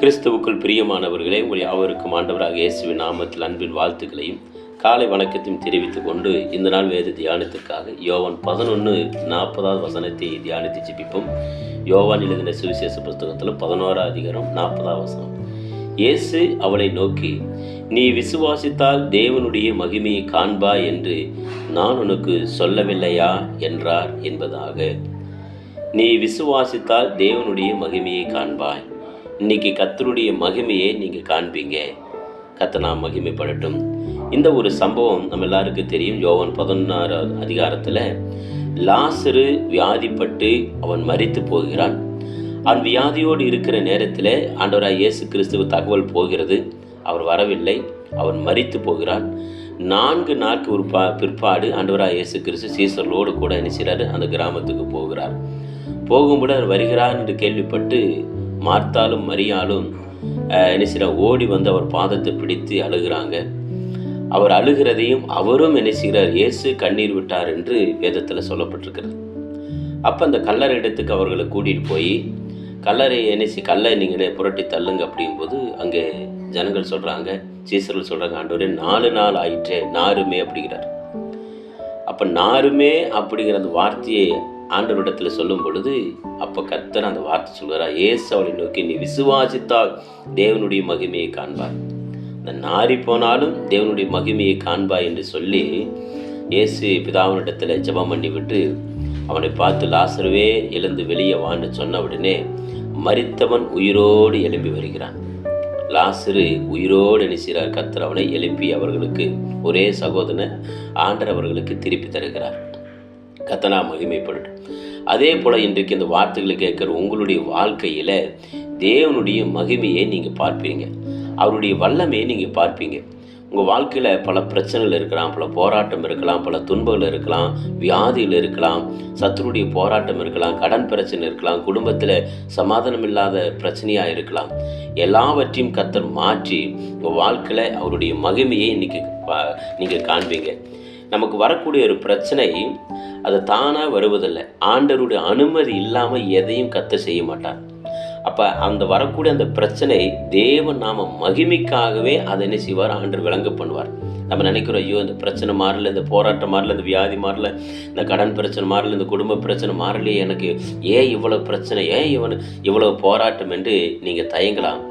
கிறிஸ்துவுக்குள் பிரியமானவர்களே, உங்கள் யாவருக்கும் ஆண்டவராக இயேசுவின் நாமத்தில் அன்பின் வாழ்த்துக்களையும் காலை வணக்கத்தையும் தெரிவித்துக் கொண்டு இந்த நாள் வேத தியானத்திற்காக யோவான் 11:40 தியானித்து ஜெபிப்போம். யோவான் எழுதின சுவிசேஷ புஸ்தகத்தில் 11 இயேசு அவளை நோக்கி, நீ விசுவாசித்தால் தேவனுடைய மகிமையை காண்பாய் என்று நான் உனக்கு சொல்லவில்லையா என்றார் என்பதாக. நீ விசுவாசித்தால் தேவனுடைய மகிமையை காண்பாய். இன்னைக்கு கர்த்தருடைய மகிமையை நீங்கள் காண்பீங்க. கர்த்தர் நாம் மகிமைப்படட்டும். இந்த ஒரு சம்பவம் நம்ம எல்லாருக்கும் தெரியும். யோவான் 16 லாசரு வியாதிப்பட்டு அவன் மரித்து போகிறான். அவன் வியாதியோடு இருக்கிற நேரத்தில் ஆண்டவராய் இயேசு கிறிஸ்துவ தகவல் போகிறது, அவர் வரவில்லை, அவன் மரித்து போகிறான். 4 நாட்கள் பிற்பாடு ஆண்டவராய் இயேசு கிறிஸ்து சீசர்களோடு கூட என்ன செய்கிறாரு, அந்த கிராமத்துக்கு போகிறார். போகும்போது அவர் வருகிறார் என்று கேள்விப்பட்டு மார்த்தாலும் மரியாளும் என்ன செய்கிறார், ஓடி வந்து அவர் பாதத்தை பிடித்து அழுகிறாங்க. அவர் அழுகிறதையும் அவரும் என்ன செய்கிறார், இயேசு கண்ணீர் விட்டார் என்று வேதத்தில் சொல்லப்பட்டிருக்கிறது. அப்போ அந்த கல்லறை இடத்துக்கு அவர்களை கூட்டிகிட்டு போய் கல்லறை கல்லை நீங்களே புரட்டி தள்ளுங்க அப்படிங்கும்போது அங்கே ஜனங்கள் சொல்கிறாங்க, சீசர்கள் சொல்கிறாங்க, ஆண்டவரே 4 நாள் ஆயிற்றே, நாருமே அப்படிங்கிறார். அப்போ நாருமே அப்படிங்கிற அந்த வார்த்தையை ஆண்டவரிடத்தில் சொல்லும் பொழுது அப்போ கர்த்தர் அந்த வார்த்தை சொல்கிறார், இயேசு அவளை நோக்கி, நீ விசுவாசித்தால் தேவனுடைய மகிமையை காண்பாய். இந்த நாரி போனாலும் தேவனுடைய மகிமையை காண்பாய் என்று சொல்லி இயேசு பிதாவினிடத்தில் ஜெபம் பண்ணி விட்டு அவனை பார்த்து, லாசருவே எழுந்து வெளியே வான்னு சொன்ன உடனே மரித்தவன் உயிரோடு எழும்பி வருகிறான். லாசரு உயிரோடு நினைக்கிறார். கர்த்தர் அவனை எழுப்பி அவர்களுக்கு ஒரே சகோதரன் ஆண்டவர் அவர்களுக்கு திருப்பி தருகிறார். கர்த்தர் மகிமைப்படட்டும். அதே போல் இன்றைக்கு இந்த வார்த்தைகளை கேட்குற உங்களுடைய வாழ்க்கையில் தேவனுடைய மகிமையை நீங்கள் பார்ப்பீங்க, அவருடைய வல்லமையை நீங்கள் பார்ப்பீங்க. உங்கள் வாழ்க்கையில் பல பிரச்சனைகள் இருக்கலாம், பல போராட்டம் இருக்கலாம், பல துன்பங்கள் இருக்கலாம், வியாதிகள் இருக்கலாம், சத்துருடைய போராட்டம் இருக்கலாம், கடன் பிரச்சனை இருக்கலாம், குடும்பத்தில் சமாதானம் இல்லாத பிரச்சனையாக இருக்கலாம். எல்லாவற்றையும் கர்த்தர் மாற்றி உங்கள் வாழ்க்கையில் அவருடைய மகிமையை இன்றைக்கி நீங்கள் காண்பீங்க. நமக்கு வரக்கூடிய ஒரு பிரச்சனை அது தானாக வருவதில்லை. ஆண்டவருடைய அனுமதி இல்லாமல் எதையும் கர்த்தர் செய்ய மாட்டார். அப்போ அந்த வரக்கூடிய அந்த பிரச்சனை தேவன் நாம மகிமைக்காகவே அதை என்ன செய்வார், ஆண்டவர் விளங்க பண்ணுவார். நம்ம நினைக்கிறோம், ஐயோ இந்த பிரச்சனை மாறல, இந்த போராட்டம் மாறல, இந்த வியாதி மாறல, இந்த கடன் பிரச்சனை மாறல, இந்த குடும்ப பிரச்சனை மாறலையே, எனக்கு ஏன் இவ்வளோ பிரச்சனை, ஏன் இவ்வளோ போராட்டம் என்று நீங்கள் தயங்கலாம்.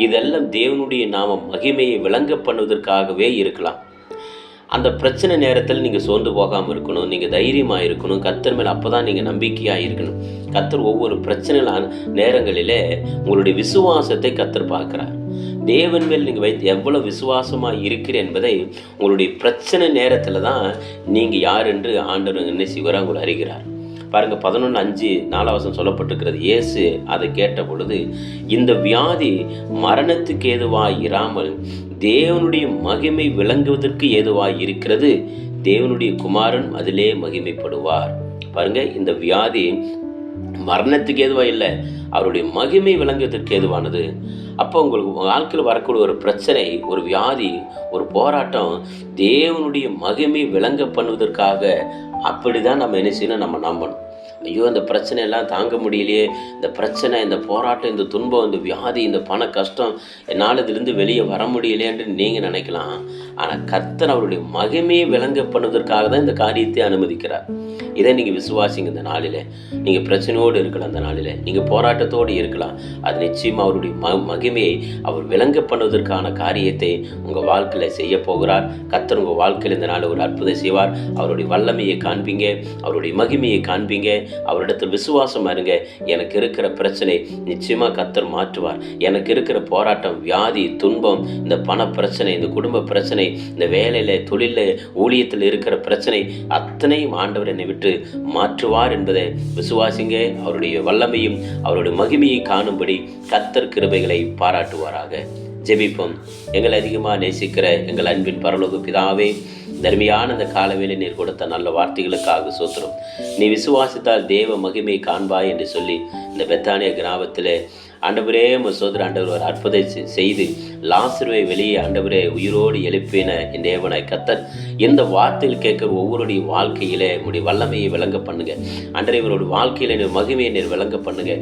இதெல்லாம் தேவனுடைய நாம மகிமையை விளங்க பண்ணுவதற்காகவே இருக்கலாம். அந்த பிரச்சனை நேரத்தில் நீங்கள் சோர்ந்து போகாமல் இருக்கணும், நீங்கள் தைரியமாக இருக்கணும், கர்த்தர் மேல் அப்போ தான் நீங்கள் நம்பிக்கையாக இருக்கணும். கர்த்தர் ஒவ்வொரு பிரச்சனை நேரங்களிலே உங்களுடைய விசுவாசத்தை கர்த்தர் பார்க்குறார். தேவன் மேல் நீங்கள் வைத்து எவ்வளோ விசுவாசமாக இருக்கிற என்பதை உங்களுடைய பிரச்சனை நேரத்தில் தான் நீங்கள் யார் என்று ஆண்டவர் என்ன செய்வார், உங்களை அறிகிறார். பாருங்கள், 11:5 சொல்லப்பட்டிருக்கிறது. இயேசு அதை கேட்ட பொழுது, இந்த வியாதி மரணத்துக்கு ஏதுவாய் இராமல் தேவனுடைய மகிமை விளங்குவதற்கு ஏதுவாய் இருக்கிறது, தேவனுடைய குமாரன் அதிலே மகிமைப்படுவார். பாருங்கள், இந்த வியாதி மரணத்துக்கு ஏதுவாக இல்லை, அவருடைய மகிமை விளங்குவதற்கு ஏதுவானது. அப்போ உங்களுக்கு வாழ்க்கையில் வரக்கூடிய ஒரு பிரச்சனை, ஒரு வியாதி, ஒரு போராட்டம் தேவனுடைய மகிமை விளங்க பண்ணுவதற்காக. அப்படி தான் நம்ம என்ன செய்யணும், நம்ம நம்பணும். ஐயோ இந்த பிரச்சனையெல்லாம் தாங்க முடியலையே, இந்த பிரச்சனை, இந்த போராட்டம், இந்த துன்பம், இந்த வியாதி, இந்த பண கஷ்டம், என்னால் இதிலிருந்து வெளியே வர முடியலையே என்று நீங்கள் நினைக்கலாம். ஆனால் கர்த்தர் அவருடைய மகிமையை விளங்க பண்ணுவதற்காக தான் இந்த காரியத்தை அனுமதிக்கிறார். இதை நீங்கள் விசுவாசிங்க. இந்த நாளில் நீங்கள் பிரச்சனையோடு இருக்கலாம், அந்த நாளில் நீங்கள் போராட்டத்தோடு இருக்கலாம். அது நிச்சயமாக அவருடைய மகிமையை அவர் விளங்க பண்ணுவதற்கான காரியத்தை உங்கள் வாழ்க்கையில் செய்ய போகிறார். கர்த்தர் உங்கள் வாழ்க்கையில் இந்த நாளில் ஒரு அற்புதம் செய்வார். அவருடைய வல்லமையை காண்பீங்க, அவருடைய மகிமையை காண்பீங்க. அவரிடத்தில் விசுவாசமாக இருங்க. எனக்கு இருக்கிற பிரச்சனை நிச்சயமாக கர்த்தர் மாற்றுவார். எனக்கு இருக்கிற போராட்டம், வியாதி, துன்பம், இந்த பண பிரச்சனை, இந்த குடும்ப பிரச்சனை, இந்த வேலையில், தொழிலில், ஊழியத்தில் இருக்கிற பிரச்சனை அத்தனையும் ஆண்டவர் என்னை விட்டு மாற்றுவார் என்பதை விசுவாசிங்க. அவருடைய வல்லமையும் அவருடைய மகிமையை காணும்படி கர்த்தர் கிருபைகளை பாராட்டுவாராக. ஜெபிப்போம். எங்களை அதிகமாக நேசிக்கிற எங்கள் அன்பின் பரலோக பிதாவே, தர்மியான இந்த காலவேளை நீர் கொடுத்த நல்ல வார்த்தைகளுக்காக சோத்திரம். நீ விசுவாசித்தால் தேவ மகிமை காண்பாய் என்று சொல்லி இந்த பெத்தானியா கிராமத்தில் ஆண்டவரே சோதர ஆண்டவர் ஒரு அற்புதம் செய்து லாசருவை வெளியே ஆண்டவரே உயிரோடு எழுப்பின என் தேவனாய் கர்த்தர் இந்த வார்த்தையில் கேட்கிற ஒவ்வொருடைய வாழ்க்கையிலே உங்களுடைய வல்லமையை விளங்க பண்ணுங்க. ஆண்டவரே இவருடைய வாழ்க்கையில நீர் மகிமையை நீர் விளங்க பண்ணுங்க.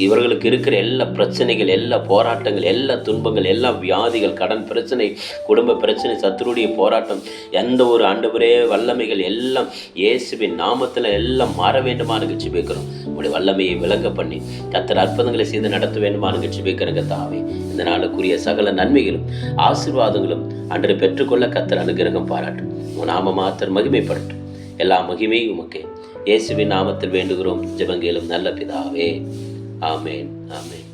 இவர்களுக்கு இருக்கிற எல்லா பிரச்சனைகள், எல்லா போராட்டங்கள், எல்லா துன்பங்கள், எல்லா வியாதிகள், கடன் பிரச்சனை, குடும்ப பிரச்சனை, சத்துருடைய போராட்டம், எந்த ஒரு ஆண்டவரே வல்லமைகள் எல்லாம் இயேசுவின் நாமத்தில் எல்லாம் மாற வேண்டுமானு ஜெபிக்கிறோம். உங்களுடைய வல்லமையை விளங்க பண்ணி கர்த்தர் அற்புதங்களை செய்து நடத்த வேண்டுமானு ஜெபிக்கிறேன் கர்த்தாவே. இந்த நாளுக்குரிய சகல நன்மைகளும் ஆசீர்வாதங்களும் அன்று பெற்றுக்கொள்ள கர்த்தர் அனுகிரகம் பாராட்டும். உன் நாம மாத்திரம் மகிமைப்படட்டும். எல்லா மகிமையும் உமக்கு இயேசுவின் நாமத்தில் வேண்டுகிறோம் ஜெபங்கேளும் நல்ல பிதாவே. ஆமேன், ஆமேன்.